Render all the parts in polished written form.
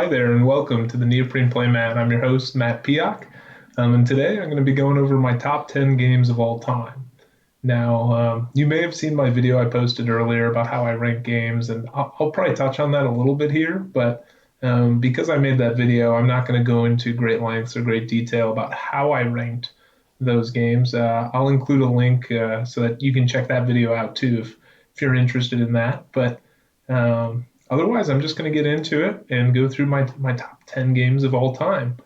Hi there, and welcome to the Neoprene Playmat. I'm your host, Matt Piak, and today I'm going to be going over my top 10 games of all time. Now, you may have seen my video I posted earlier about how I rank games, and I'll probably touch on that a little bit here, but because I made that video, I'm not going to go into great lengths or great detail about how I ranked those games. I'll include a link so that you can check that video out too if you're interested in that. But otherwise, I'm just going to get into it and go through my top 10 games of all time.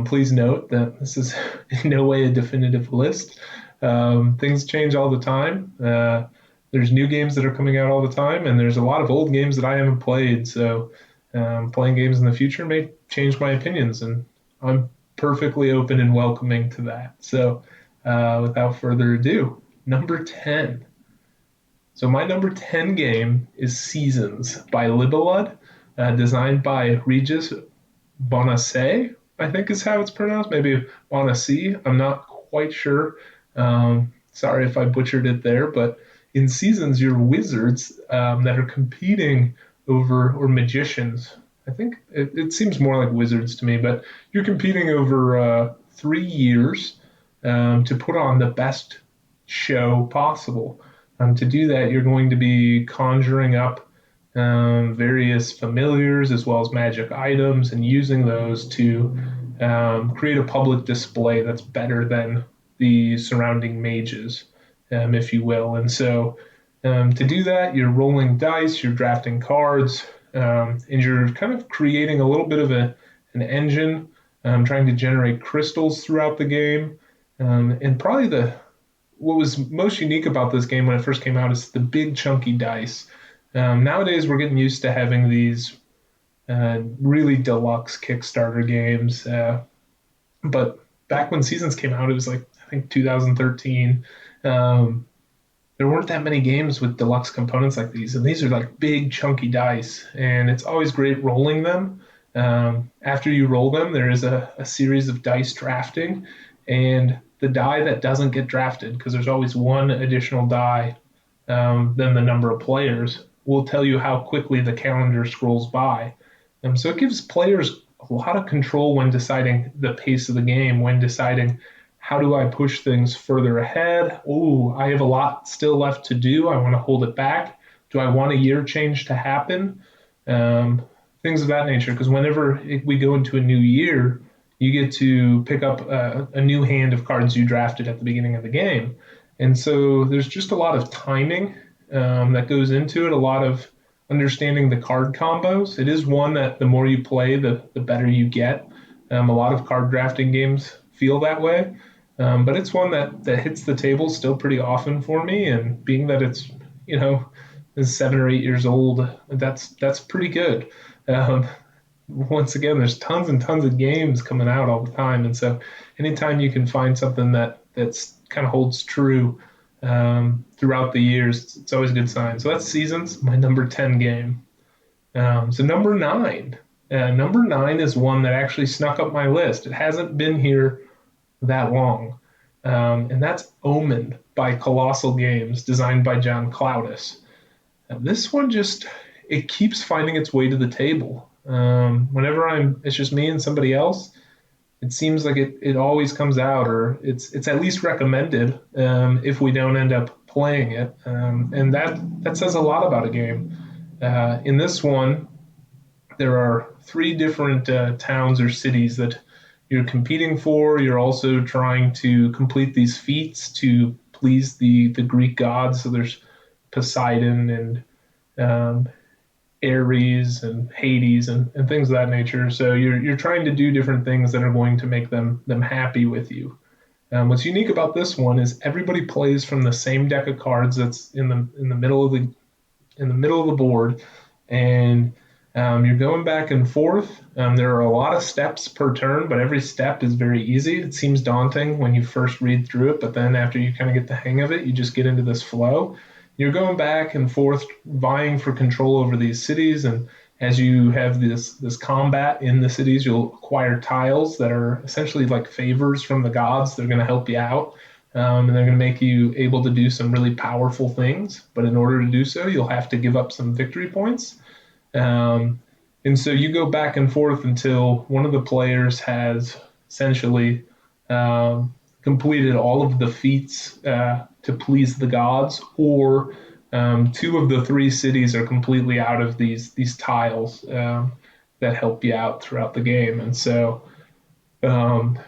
Please note that this is in no way a definitive list. Things change all the time. There's new games that are coming out all the time, and there's a lot of old games that I haven't played. So playing games in the future may change my opinions, and I'm perfectly open and welcoming to that. So without further ado, number 10. So my number 10 game is Seasons by Libelud, designed by Regis Bonasse, I think is how it's pronounced. Maybe Bonasse. I'm not quite sure. Sorry if I butchered it there, but in Seasons, you're wizards that are competing over, or magicians. I think it seems more like wizards to me, but you're competing over 3 years to put on the best show possible. To do that, you're going to be conjuring up various familiars as well as magic items and using those to create a public display that's better than the surrounding mages, if you will. And so to do that, you're rolling dice, you're drafting cards, and you're kind of creating a little bit of an engine, trying to generate crystals throughout the game. And probably what was most unique about this game when it first came out is the big chunky dice. Nowadays, we're getting used to having these really deluxe Kickstarter games. But back when Seasons came out, it was like, I think 2013. There weren't that many games with deluxe components like these. And these are like big chunky dice. And it's always great rolling them. After you roll them, there is a series of dice drafting. And the die that doesn't get drafted, because there's always one additional die than the number of players, will tell you how quickly the calendar scrolls by. So it gives players a lot of control when deciding the pace of the game, when deciding how do I push things further ahead. Oh, I have a lot still left to do. I want to hold it back. Do I want a year change to happen? Things of that nature, because whenever we go into a new year, you get to pick up a new hand of cards you drafted at the beginning of the game. And so there's just a lot of timing that goes into it, a lot of understanding the card combos. It is one that the more you play, the better you get. A lot of card drafting games feel that way. But it's one that hits the table still pretty often for me. And being that it's, is 7 or 8 years old, that's pretty good. Once again, there's tons and tons of games coming out all the time. And so anytime you can find something that's kind of holds true throughout the years, it's always a good sign. So that's Seasons, my number 10 game. So number 9. Number 9 is one that actually snuck up my list. It hasn't been here that long. And that's Omen by Colossal Games, designed by John Cloudis. This one it keeps finding its way to the table. Whenever it's just me and somebody else, it seems like it always comes out, or it's at least recommended if we don't end up playing it. And that says a lot about a game. In this one, there are 3 different towns or cities that you're competing for. You're also trying to complete these feats to please the Greek gods. So there's Poseidon and Ares and Hades and things of that nature. So you're trying to do different things that are going to make them happy with you. What's unique about this one is everybody plays from the same deck of cards that's in the middle of the board, and you're going back and forth. There are a lot of steps per turn, but every step is very easy. It seems daunting when you first read through it, but then after you kind of get the hang of it, you just get into this flow. You're going back and forth, vying for control over these cities, and as you have this combat in the cities, you'll acquire tiles that are essentially like favors from the gods. They're going to help you out, and they're going to make you able to do some really powerful things. But in order to do so, you'll have to give up some victory points. And so you go back and forth until one of the players has essentially completed all of the feats to please the gods, or two of the three cities are completely out of these tiles that help you out throughout the game. And so um,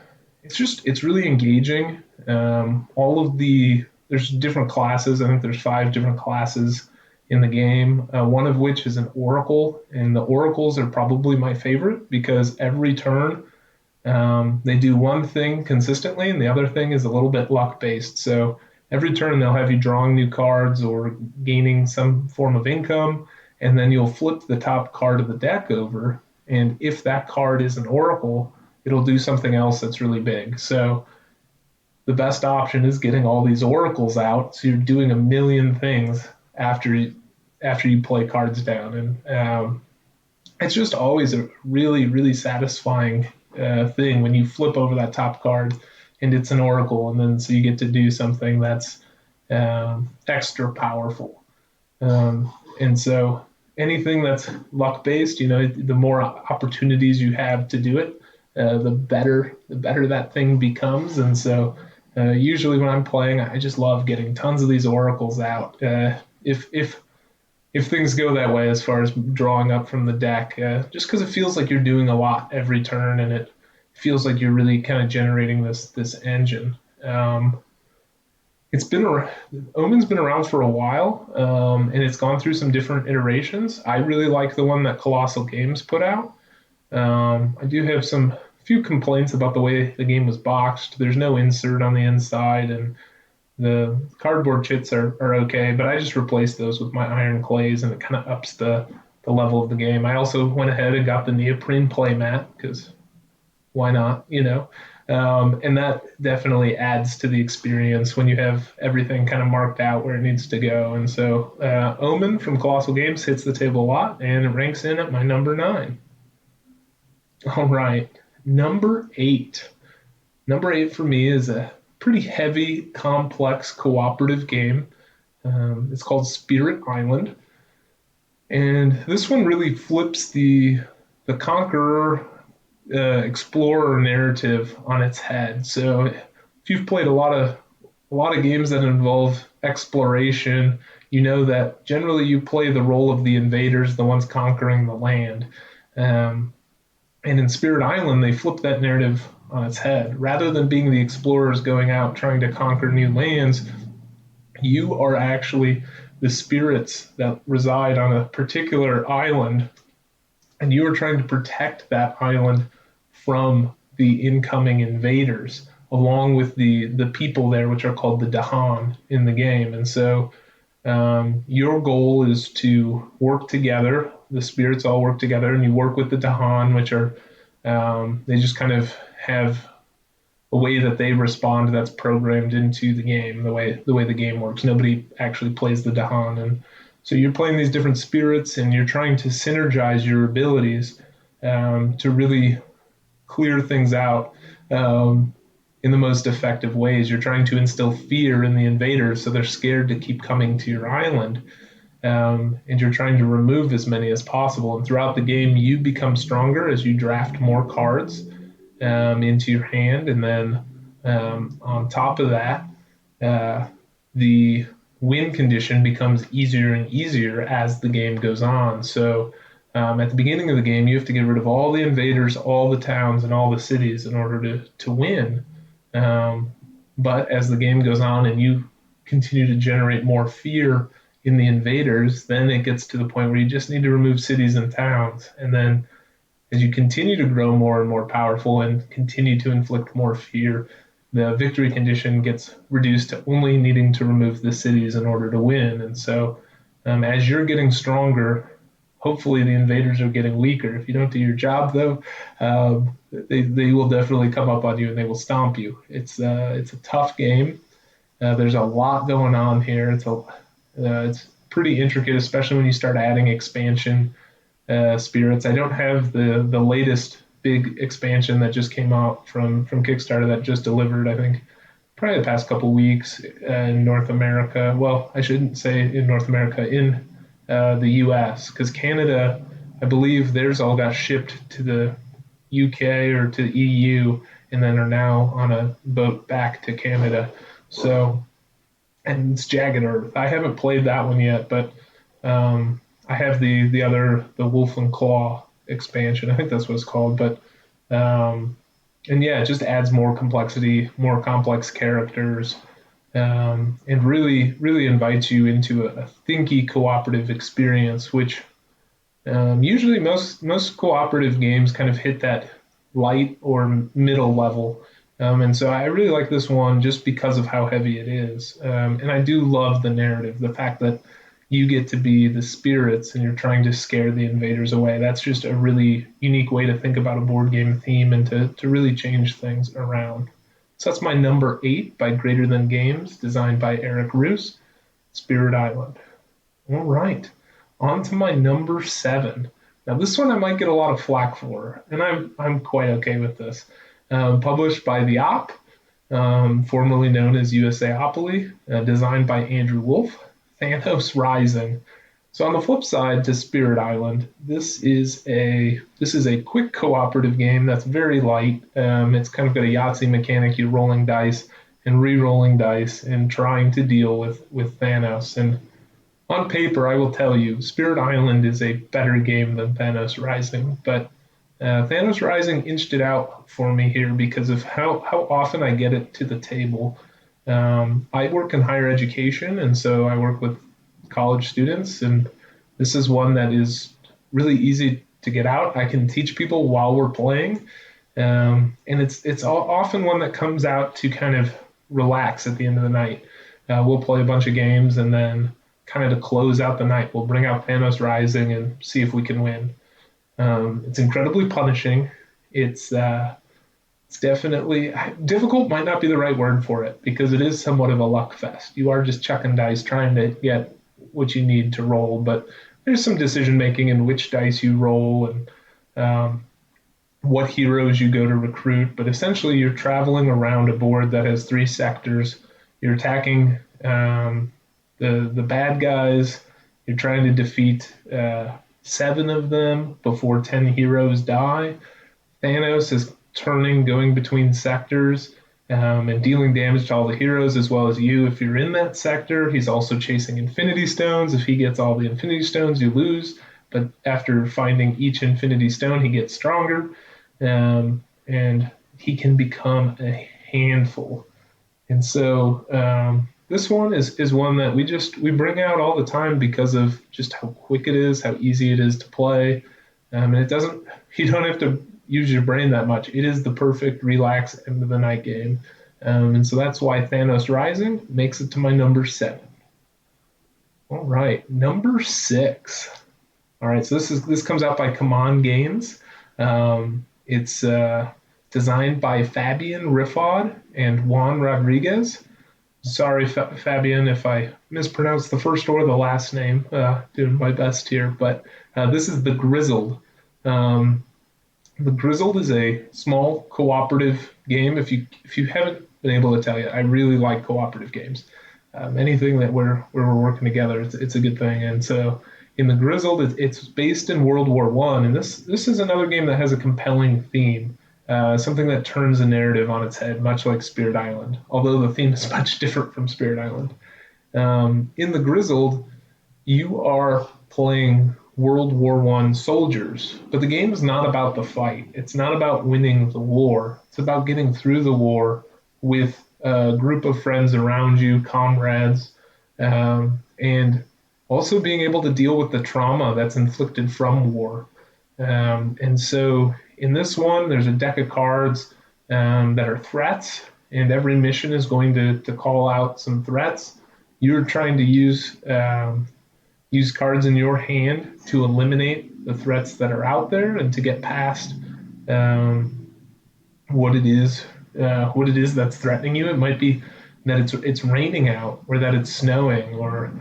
it's really engaging. All of there's different classes. I think there's five different classes in the game. One of which is an oracle, and the oracles are probably my favorite because every turn they do one thing consistently, and the other thing is a little bit luck based. So every turn they'll have you drawing new cards or gaining some form of income, and then you'll flip the top card of the deck over. And if that card is an oracle, it'll do something else that's really big. So the best option is getting all these oracles out. So you're doing a million things after you play cards down, and it's just always a really really satisfying thing when you flip over that top card and it's an oracle, and then so you get to do something that's extra powerful. And so anything that's luck based, the more opportunities you have to do it, the better that thing becomes. And so usually when I'm playing, I just love getting tons of these oracles out. If things go that way as far as drawing up from the deck, just because it feels like you're doing a lot every turn, and it feels like you're really kind of generating this engine. It's been Omen's been around for a while, and it's gone through some different iterations. I really like the one that Colossal Games put out. I do have some few complaints about the way the game was boxed. There's no insert on the inside, and the cardboard chits are okay, but I just replaced those with my iron clays, and it kind of ups the level of the game. I also went ahead and got the neoprene playmat because why not, and that definitely adds to the experience when you have everything kind of marked out where it needs to go. And so Omen from Colossal Games hits the table a lot, and it ranks in at my number 9. All right, number 8. Number 8 for me is a pretty heavy, complex, cooperative game. It's called Spirit Island. And this one really flips the conqueror explorer narrative on its head. So if you've played a lot of games that involve exploration, you know that generally you play the role of the invaders, the ones conquering the land. And in Spirit Island, they flip that narrative on its head. Rather than being the explorers going out trying to conquer new lands, you are actually the spirits that reside on a particular island, and you are trying to protect that island from the incoming invaders, along with the people there, which are called the Dahan in the game. And so your goal is to work together. The spirits all work together, and you work with the Dahan, which are they just kind of have a way that they respond that's programmed into the game, the way the game works. Nobody actually plays the Dahan, and so you're playing these different spirits, and you're trying to synergize your abilities to really clear things out in the most effective ways. You're trying to instill fear in the invaders so they're scared to keep coming to your island. And you're trying to remove as many as possible. And throughout the game, you become stronger as you draft more cards into your hand. And then on top of that, the win condition becomes easier and easier as the game goes on. So at the beginning of the game, you have to get rid of all the invaders, all the towns, and all the cities in order to win. But as the game goes on and you continue to generate more fear in the invaders, then it gets to the point where you just need to remove cities and towns. And then as you continue to grow more and more powerful and continue to inflict more fear, the victory condition gets reduced to only needing to remove the cities in order to win. And so as you're getting stronger, hopefully the invaders are getting weaker. If you don't do your job, though, they will definitely come up on you and they will stomp you. It's a tough game. There's a lot going on here. It's pretty intricate, especially when you start adding expansion spirits. I don't have the latest big expansion that just came out from Kickstarter that just delivered, I think, probably the past couple weeks in North America. Well, I shouldn't say in North America, in the U.S., because Canada, I believe theirs all got shipped to the UK or to the EU, and then are now on a boat back to Canada. So, and it's Jagged Earth. I haven't played that one yet, but I have the other, the Wolf and Claw expansion. I think that's what it's called. But and yeah, it just adds more complexity, more complex characters, and really invites you into a thinky cooperative experience, which usually most cooperative games kind of hit that light or middle level. And so I really like this one just because of how heavy it is. And I do love the narrative, the fact that you get to be the spirits and you're trying to scare the invaders away. That's just a really unique way to think about a board game theme and to really change things around. So that's my number 8 by Greater Than Games, designed by Eric Roos, Spirit Island. All right, on to my number 7. Now this one I might get a lot of flack for, and I'm quite okay with this. Published by The Op, formerly known as USAopoly, designed by Andrew Wolf, Thanos Rising. So on the flip side to Spirit Island, this is a quick cooperative game that's very light. It's kind of got a Yahtzee mechanic. You're rolling dice and re-rolling dice and trying to deal with Thanos. And on paper, I will tell you, Spirit Island is a better game than Thanos Rising, but Thanos Rising inched it out for me here because of how often I get it to the table. I work in higher education, and so I work with college students, and this is one that is really easy to get out. I can teach people while we're playing, and it's often one that comes out to kind of relax at the end of the night. We'll play a bunch of games, and then kind of to close out the night, we'll bring out Thanos Rising and see if we can win. It's incredibly punishing. It's definitely difficult, might not be the right word for it, because it is somewhat of a luck fest. You are just chucking dice trying to get what you need to roll, but there's some decision making in which dice you roll and what heroes you go to recruit. But essentially, you're traveling around a board that has 3 sectors. You're attacking the bad guys. You're trying to defeat 7 of them before 10 heroes die. Thanos is going between sectors and dealing damage to all the heroes as well as you if you're in that sector. He's also chasing Infinity Stones. If he gets all the Infinity Stones, you lose. But after finding each Infinity Stone, he gets stronger, and he can become a handful. And so this one is one that we bring out all the time because of just how quick it is, how easy it is to play, and you don't have to use your brain that much. It is the perfect relax end of the night game, and so that's why Thanos Rising makes it to my number 7. All right, number 6. All right, so this comes out by Command Games. It's designed by Fabian Rifaud and Juan Rodriguez. Sorry, Fabian, if I mispronounced the first or the last name. Doing my best here, but this is the Grizzled. The Grizzled is a small cooperative game. If you haven't been able to tell you, I really like cooperative games. Anything that where we're working together, it's a good thing. And so in the Grizzled, it's based in World War I, and this is another game that has a compelling theme. Something that turns the narrative on its head, much like Spirit Island, although the theme is much different from Spirit Island. In the Grizzled, you are playing World War I soldiers, but the game is not about the fight. It's not about winning the war. It's about getting through the war with a group of friends around you, comrades, and also being able to deal with the trauma that's inflicted from war. And so in this one, there's a deck of cards that are threats, and every mission is going to call out some threats. You're trying to use cards in your hand to eliminate the threats that are out there and to get past what it is that's threatening you. It might be that it's raining out, or that it's snowing, or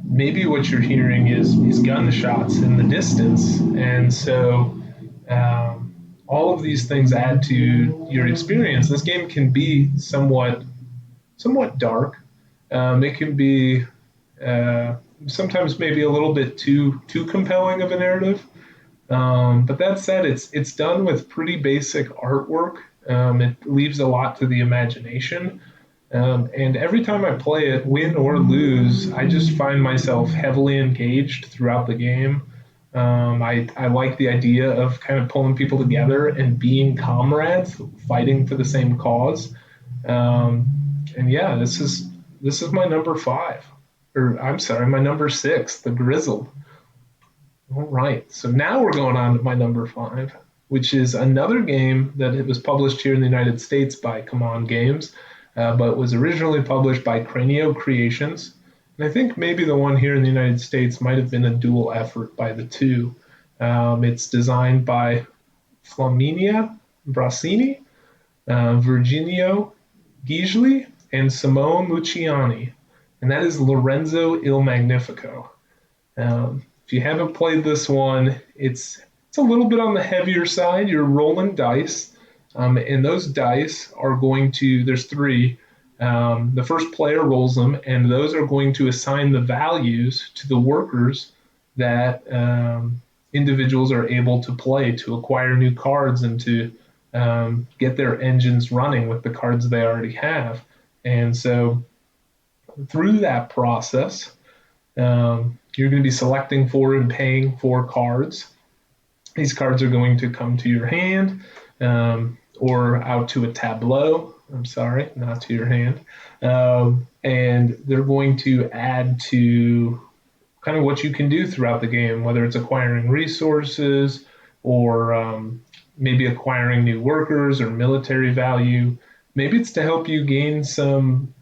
maybe what you're hearing is gunshots in the distance. And so all of these things add to your experience. This game can be somewhat dark. It can be sometimes maybe a little bit too compelling of a narrative. But that said, it's done with pretty basic artwork. It leaves a lot to the imagination. And every time I play it, win or lose, I just find myself heavily engaged throughout the game. I like the idea of kind of pulling people together and being comrades, fighting for the same cause. And yeah, this is my number five, or I'm sorry, my number six, the Grizzled. All right, so now we're going on to my number five, which is another game that it was published here in the United States by Come On Games, but was originally published by Cranio Creations. And I think maybe the one here in the United States might have been a dual effort by the two. It's designed by Flaminia Brasini, Virginio Gigli, and Simone Luciani. And that is Lorenzo Il Magnifico. If you haven't played this one, it's a little bit on the heavier side. You're rolling dice, and those dice are going to. There's three. The first player rolls them, and those are going to assign the values to the workers that individuals are able to play to acquire new cards and to get their engines running with the cards they already have. And so through that process, you're going to be selecting for and paying for cards. These cards are going to come to your hand or out to a tableau. I'm sorry, not to your hand. And they're going to add to kind of what you can do throughout the game, whether it's acquiring resources or maybe acquiring new workers or military value. Maybe it's to help you gain some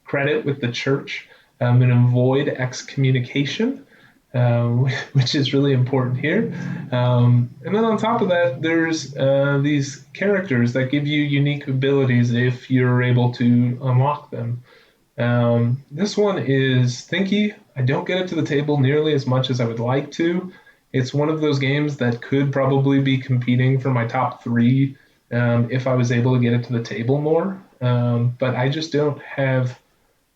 credit with the church and avoid excommunication, which is really important here. And then on top of that, there's these characters that give you unique abilities if you're able to unlock them. This one is thinky. I don't get it to the table nearly as much as I would like to. It's one of those games that could probably be competing for my top three if I was able to get it to the table more. But I just don't have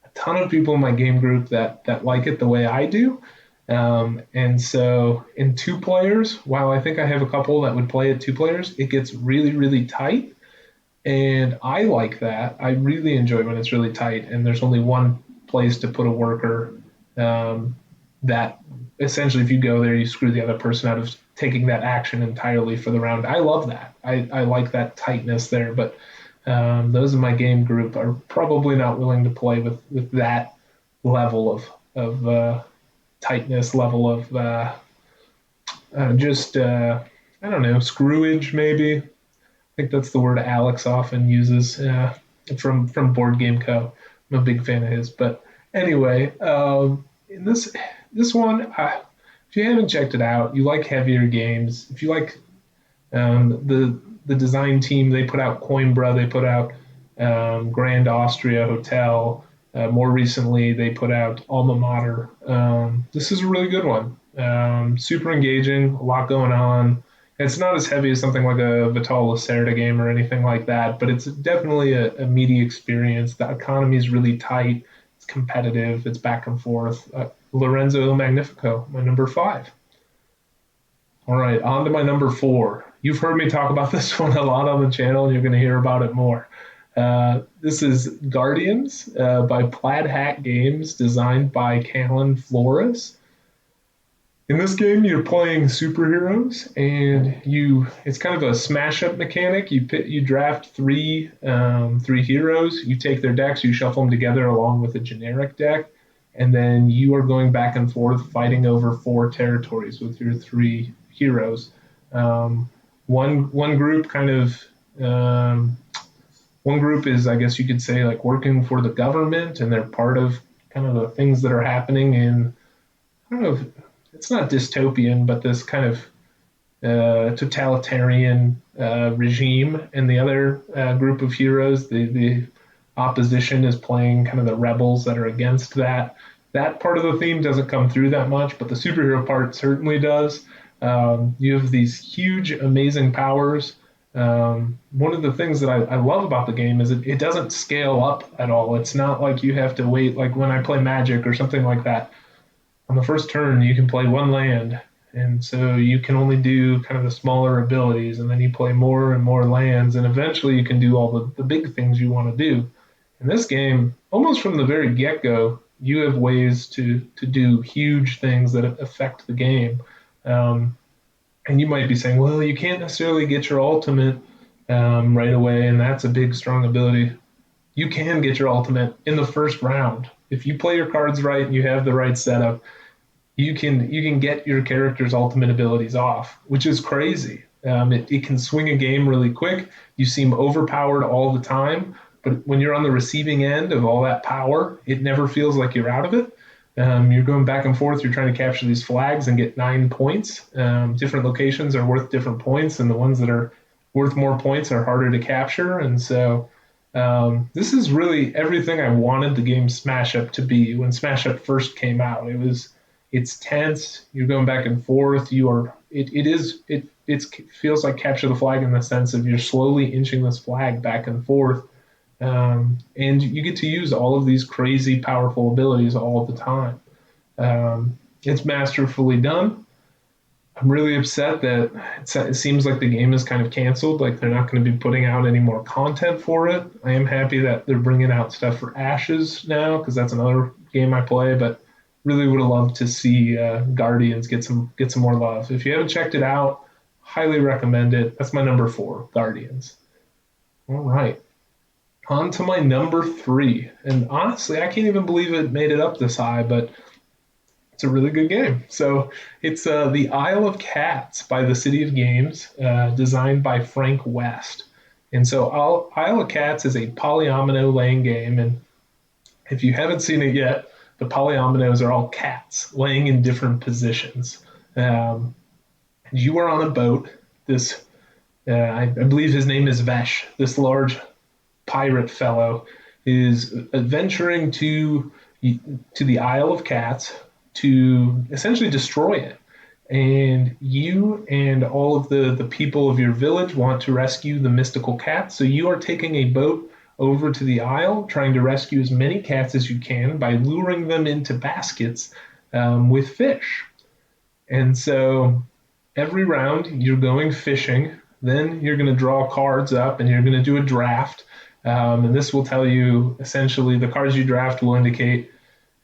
a ton of people in my game group that like it the way I do. And so in two players, while I think I have a couple that would play it two players, it gets really, really tight. And I like that. I really enjoy when it's really tight and there's only one place to put a worker that essentially if you go there, you screw the other person out of taking that action entirely for the round. I love that. I like that tightness there, but those in my game group are probably not willing to play with that level of tightness, level of I don't know, screwage maybe. I think that's the word Alex often uses from Board Game Co. I'm a big fan of his. But anyway, in this one, if you haven't checked it out, you like heavier games. If you like the design team, they put out Coimbra, they put out Grand Austria Hotel. More recently, they put out Alma Mater. This is a really good one. Super engaging, a lot going on. It's not as heavy as something like a Vital Lacerda game or anything like that, but it's definitely a meaty experience. The economy is really tight. It's competitive. It's back and forth. Lorenzo Il Magnifico, my number five. All right, on to my number four. You've heard me talk about this one a lot on the channel, and you're going to hear about it more. This is Guardians by Plaid Hat Games, designed by Callan Flores. In this game, you're playing superheroes, and it's kind of a smash-up mechanic. You draft three heroes. You take their decks, you shuffle them together along with a generic deck, and then you are going back and forth fighting over four territories with your three heroes. One group kind of one group is, I guess you could say, like working for the government, and they're part of kind of the things that are happening in, I don't know, it's not dystopian, but this kind of totalitarian regime. And the other group of heroes, the opposition, is playing kind of the rebels that are against that. That part of the theme doesn't come through that much, but the superhero part certainly does. You have these huge, amazing powers. One of the things that I love about the game is it doesn't scale up at all. It's not like you have to wait, like when I play Magic or something like that. on the first turn, you can play one land. And so you can only do kind of the smaller abilities, and then you play more and more lands, and eventually you can do all the big things you want to do. In this game, almost from the very get go, you have ways to do huge things that affect the game. Um, and you might be saying, well, you can't necessarily get your ultimate right away, and that's a big, strong ability. You can get your ultimate in the first round. If you play your cards right and you have the right setup, you can get your character's ultimate abilities off, which is crazy. It can swing a game really quick. You seem overpowered all the time, but when you're on the receiving end of all that power, it never feels like you're out of it. You're going back and forth. You're trying to capture these flags and get 9 points. Different locations are worth different points, and the ones that are worth more points are harder to capture. And so this is really everything I wanted the game Smash Up to be when Smash Up first came out. It's tense. You're going back and forth. It feels like capture the flag in the sense of you're slowly inching this flag back and forth, and you get to use all of these crazy powerful abilities all the time. It's masterfully done. I'm really upset that it seems like the game is kind of canceled. Like they're not going to be putting out any more content for it. I am happy that they're bringing out stuff for Ashes now because that's another game I play. But really would have loved to see Guardians get some more love. If you haven't checked it out, highly recommend it. That's my number 4, Guardians. All right, on to my number 3. And honestly, I can't even believe it made it up this high, but it's a really good game. So it's the Isle of Cats by the City of Games, designed by Frank West. And so Isle of Cats is a polyomino laying game. And if you haven't seen it yet, the polyominoes are all cats laying in different positions. You are on a boat. This, I believe his name is Vesh. This large pirate fellow is adventuring to the Isle of Cats to essentially destroy it. And you and all of the people of your village want to rescue the mystical cat. So you are taking a boat over to the isle, trying to rescue as many cats as you can by luring them into baskets with fish. And so every round you're going fishing, then you're going to draw cards up and you're going to do a draft. And this will tell you essentially the cards you draft will indicate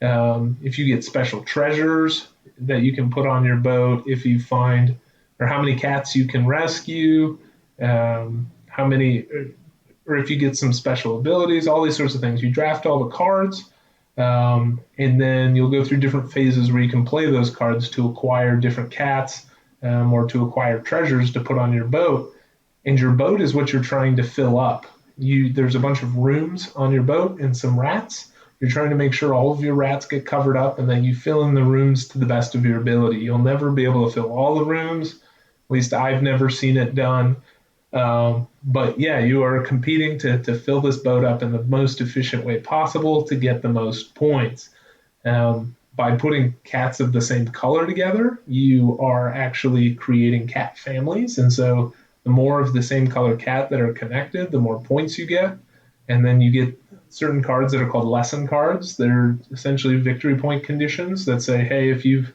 if you get special treasures that you can put on your boat, if you find, or how many cats you can rescue, how many, or if you get some special abilities, all these sorts of things. You draft all the cards, and then you'll go through different phases where you can play those cards to acquire different cats or to acquire treasures to put on your boat. And your boat is what you're trying to fill up. There's a bunch of rooms on your boat and some rats. You're trying to make sure all of your rats get covered up, and then you fill in the rooms to the best of your ability. You'll never be able to fill all the rooms. At least I've never seen it done. But yeah, you are competing to fill this boat up in the most efficient way possible to get the most points. By putting cats of the same color together, you are actually creating cat families. And so the more of the same color cat that are connected, the more points you get. And then you get certain cards that are called lesson cards. They're essentially victory point conditions that say, hey, if you've,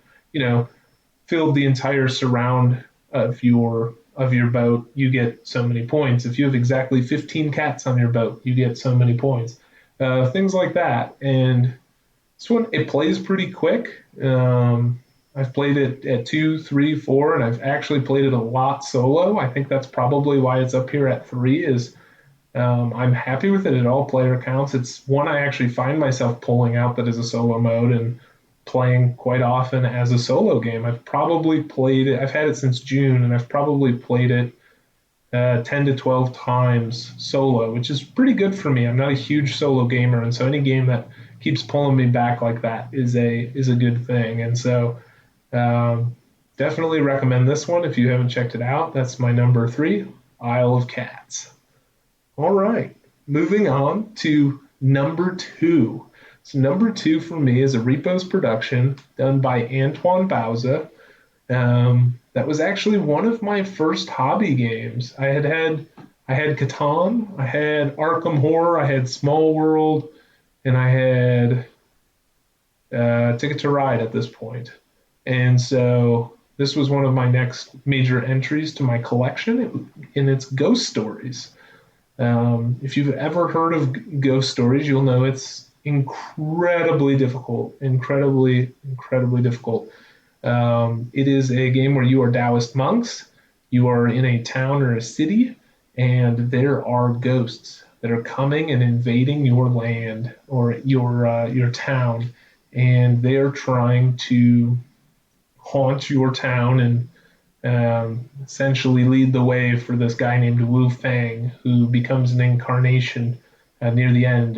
filled the entire surround of your boat, you get so many points. If you have exactly 15 cats on your boat, you get so many points. Things like that. And this one, it plays pretty quick. I've played it at 2, 3, 4, and I've actually played it a lot solo. I think that's probably why it's up here at 3 is I'm happy with it at all player counts. It's one I actually find myself pulling out that is a solo mode and playing quite often as a solo game. I've probably played it, I've had it since June, and I've probably played it 10 to 12 times solo, which is pretty good for me. I'm not a huge solo gamer, and so any game that keeps pulling me back like that is a good thing. And so definitely recommend this one if you haven't checked it out. That's my number 3, Isle of Cats. All right, moving on to number 2. So number 2 for me is a Repos production done by Antoine Bauza. That was actually one of my first hobby games. I had Catan, I had Arkham Horror, I had Small World, and I had Ticket to Ride at this point. And so this was one of my next major entries to my collection, and it's ghost stories. If you've ever heard of ghost stories, you'll know it's incredibly difficult, incredibly difficult. It is a game where you are Taoist monks. You are in a town or a city, and there are ghosts that are coming and invading your land or your town, and they are trying to haunt your town and essentially lead the way for this guy named Wu Fang, who becomes an incarnation near the end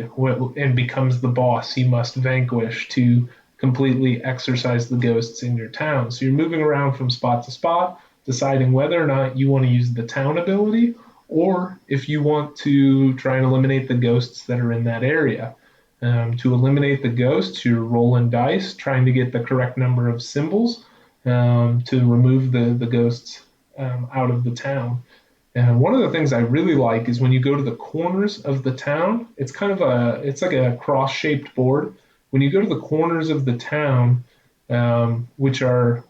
and becomes the boss he must vanquish to completely exorcise the ghosts in your town. So you're moving around from spot to spot, deciding whether or not you want to use the town ability or if you want to try and eliminate the ghosts that are in that area. To eliminate the ghosts, you're rolling dice, trying to get the correct number of symbols to remove the ghosts out of the town. And one of the things I really like is when you go to the corners of the town, it's like a cross-shaped board. When you go to the corners of the town, which are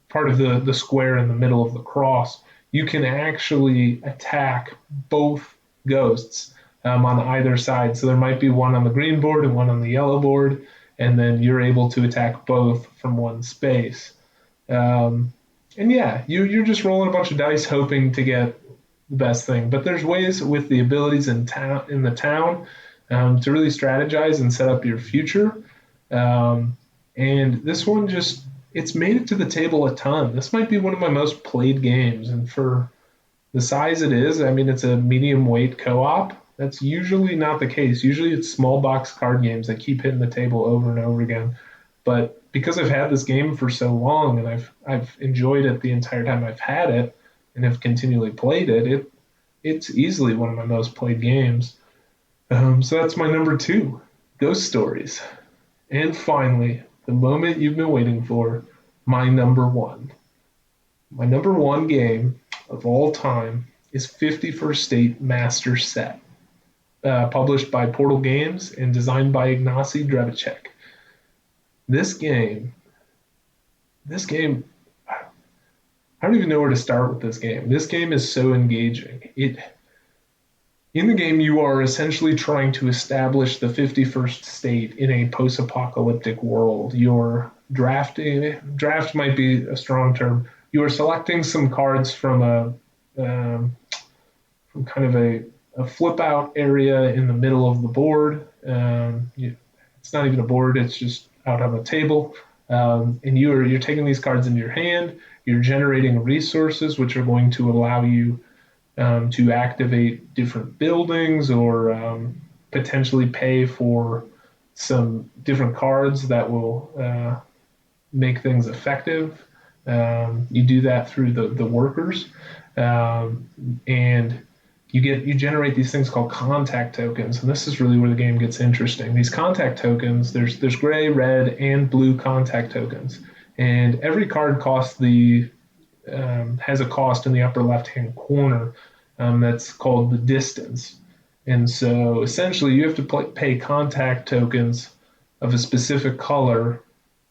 part of the square in the middle of the cross, you can actually attack both ghosts on either side. So there might be one on the green board and one on the yellow board, and then you're able to attack both from one space. And yeah, you're just rolling a bunch of dice hoping to get the best thing. But there's ways with the abilities in the town to really strategize and set up your future. And this one it's made it to the table a ton. This might be one of my most played games, and for the size it is, I mean, it's a medium weight co-op. That's usually not the case. Usually it's small box card games that keep hitting the table over and over again. But because I've had this game for so long and I've enjoyed it the entire time I've had it and have continually played it, it's easily one of my most played games. So that's my number 2, Ghost Stories. And finally, the moment you've been waiting for, my number 1. My number 1 game of all time is 51st State Master Set, published by Portal Games and designed by Ignacy Drevicek. This game, I don't even know where to start with this game. This game is so engaging. In the game, you are essentially trying to establish the 51st state in a post-apocalyptic world. You're draft might be a strong term. You are selecting some cards from from kind of a flip out area in the middle of the board. It's not even a board; it's just out on the table. And you're taking these cards into your hand. You're generating resources, which are going to allow you to activate different buildings or potentially pay for some different cards that will make things effective. You do that through the workers, and you generate these things called contact tokens, and this is really where the game gets interesting. These contact tokens, there's gray, red, and blue contact tokens, and every card has a cost in the upper left-hand corner that's called the distance. And so essentially you have to pay contact tokens of a specific color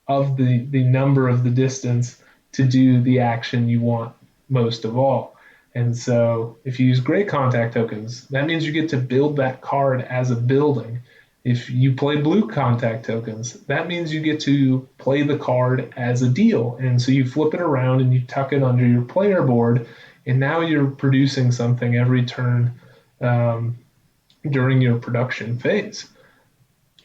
of the number of the distance to do the action you want most of all. And so if you use gray contact tokens, that means you get to build that card as a building. If you play blue contact tokens, that means you get to play the card as a deal. And so you flip it around and you tuck it under your player board, and now you're producing something every turn during your production phase.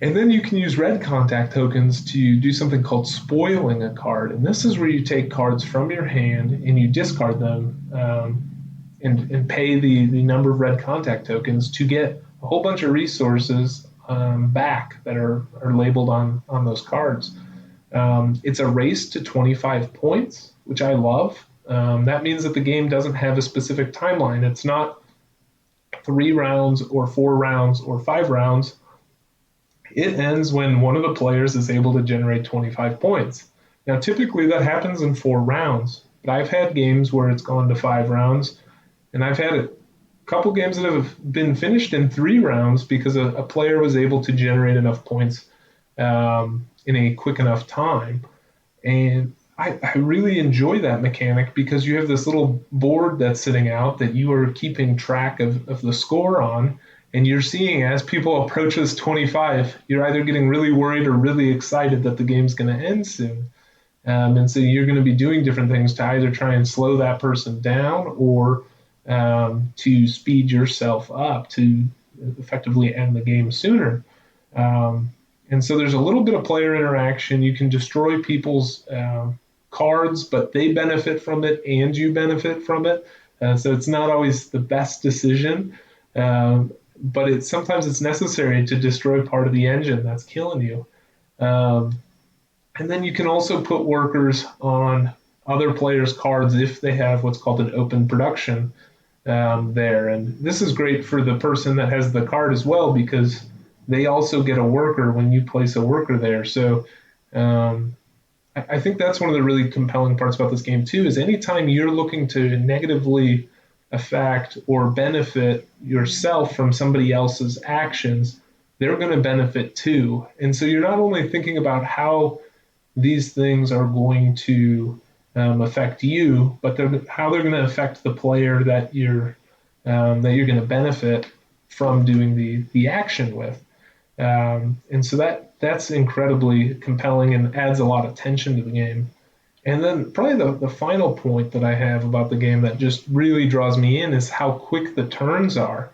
And then you can use red contact tokens to do something called spoiling a card. And this is where you take cards from your hand and you discard them and pay the number of red contact tokens to get a whole bunch of resources back that are labeled on those cards. It's a race to 25 points, which I love. That means that the game doesn't have a specific timeline. It's not 3 rounds or 4 rounds or 5 rounds. It ends when one of the players is able to generate 25 points. Now, typically that happens in 4 rounds, but I've had games where it's gone to 5 rounds, and I've had a couple games that have been finished in 3 rounds because a player was able to generate enough points in a quick enough time. And I really enjoy that mechanic because you have this little board that's sitting out that you are keeping track of the score on. And you're seeing as people approach this 25, you're either getting really worried or really excited that the game's going to end soon. And so you're going to be doing different things to either try and slow that person down or to speed yourself up to effectively end the game sooner. Um, and so there's a little bit of player interaction. You can destroy people's cards, but they benefit from it and you benefit from it. So it's not always the best decision, but sometimes it's necessary to destroy part of the engine that's killing you. Um, and then you can also put workers on other players' cards if they have what's called an open production there. And this is great for the person that has the card as well because they also get a worker when you place a worker there. So um, I think that's one of the really compelling parts about this game too. Is anytime you're looking to negatively affect or benefit yourself from somebody else's actions, they're going to benefit too. And so you're not only thinking about how these things are going to affect you, but how they're going to affect the player that you're going to benefit from doing the action with. And so that's incredibly compelling and adds a lot of tension to the game. And then probably the final point that I have about the game that just really draws me in is how quick the turns are.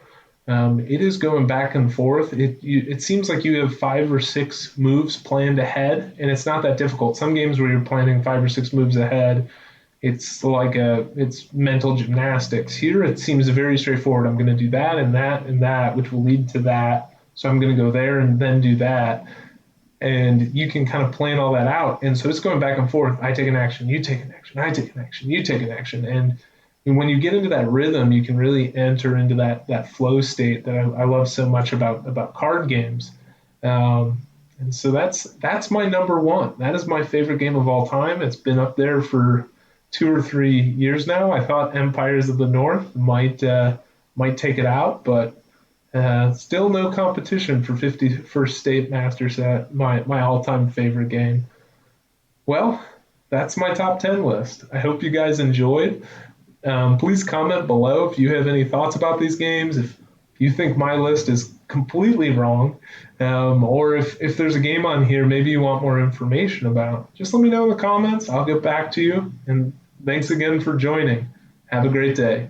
It is going back and forth. It seems like you have 5 or 6 moves planned ahead, and it's not that difficult. Some games where you're planning 5 or 6 moves ahead, it's mental gymnastics. Here it seems very straightforward. I'm going to do that and that and that, which will lead to that. So I'm going to go there and then do that. And you can kind of plan all that out. And so it's going back and forth. I take an action, you take an action, I take an action, you take an action. And when you get into that rhythm, you can really enter into that flow state that I love so much about card games. And so that's my number one. That is my favorite game of all time. It's been up there for 2 or 3 years now. I thought Empires of the North might take it out, but still no competition for 51st State Master Set, my all-time favorite game. Well, that's my top 10 list. I hope you guys enjoyed. Please comment below if you have any thoughts about these games, if you think my list is completely wrong, or if there's a game on here maybe you want more information about. Just let me know in the comments. I'll get back to you. And thanks again for joining. Have a great day.